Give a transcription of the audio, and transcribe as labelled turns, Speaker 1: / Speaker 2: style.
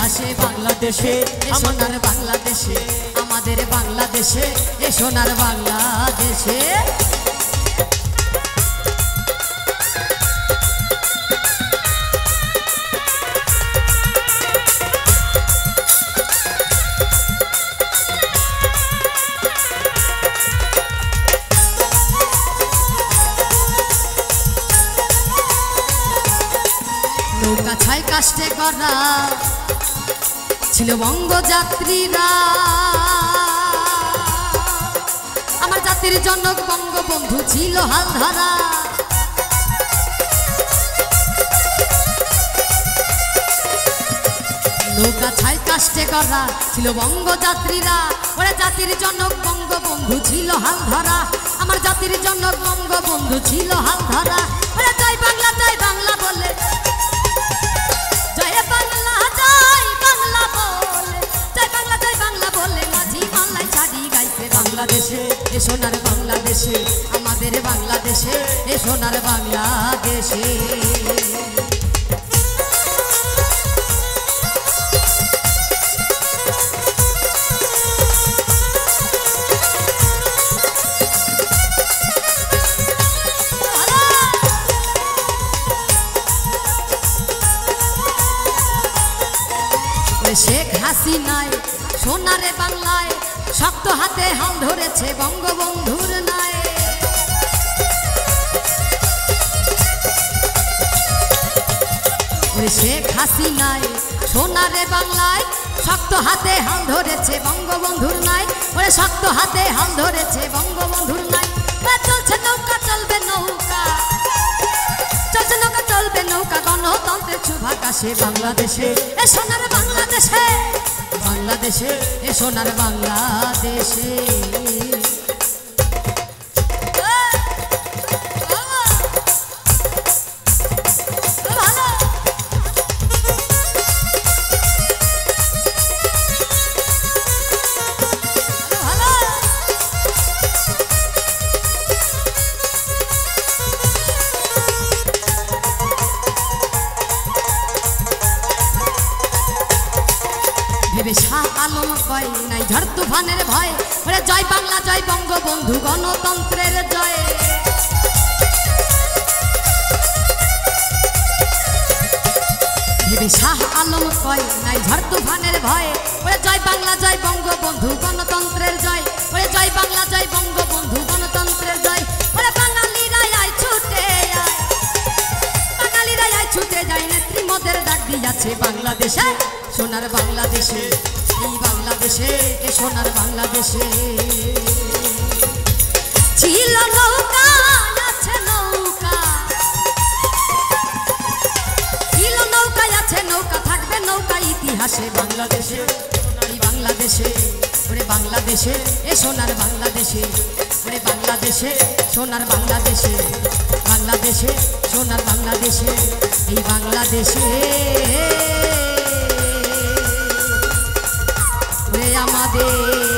Speaker 1: ইতিহাসে বাংলাদেশে সোনার বাংলাদেশে আমাদের বাংলাদেশে সোনার বাংলাদেশে নৌকা ছাই কাষ্টে করা ছিল বঙ্গযাত্রীরা আমার জাতির জনক বঙ্গবন্ধু ছিল হালধারা নৌকা ছাই কাষ্টে করা ছিল বঙ্গযাত্রীরা ওরা জাতির জনক বঙ্গবন্ধু ছিল হালধারা আমার জাতির জনক বঙ্গবন্ধু ছিল হালধারা ওরা জয় বাংলা বলে বাংলাদেশে সোনার বাংলাদেশে আমাদের বাংলাদেশে সোনার বাংলাদেশে শেখ হাসিনায় সোনারে বাংলায় শক্ত হাতে হাল ধরেছে বঙ্গবন্ধুর নাই শেখ হাসিনায় সোনারে বাংলায় শক্ত হাতে হাল ধরেছে বঙ্গবন্ধুর নাই ওরে শক্ত হাতে হাল ধরেছে বঙ্গবন্ধুর নাই চলছে নৌকা চলবে নৌকা চলছে নৌকা চলবে নৌকা গণতন্ত্রের শুভাকাশে বাংলাদেশে সোনার বাংলাদেশে বাংলাদেশে সোনার বাংলাদেশে ভেবে শাহ আলম কয় নাই ঝড় তুফানের ভয় ওরে জয় বাংলা জয় বঙ্গবন্ধু গণতন্ত্রের জয় ভেবে শাহ আলম কয় নাই ঝড় তুফানের ভয় ওরে জয় বাংলা জয় বঙ্গবন্ধু গণতন্ত্রের জয় ওরে জয় বাংলা জয় বঙ্গবন্ধু গণতন্ত্রের জয় ওরে বাঙালিরা আয় ছুটে আয় বাঙালিরা আয় ছুটে যায় নেত্রী মোদের ডাক দিয়াছে বাংলাদেশে সোনার বাংলাদেশে এই বাংলাদেশে সোনার বাংলাদেশে ছিল নৌকা আছে নৌকা ছিল নৌকা আছে নৌকা থাকবে নৌকা ইতিহাসে বাংলাদেশে এই বাংলাদেশে ওরে বাংলাদেশে সোনার বাংলাদেশে ওরে বাংলাদেশে সোনার বাংলাদেশে বাংলাদেশে সোনার বাংলাদেশে এই বাংলাদেশে আমাদের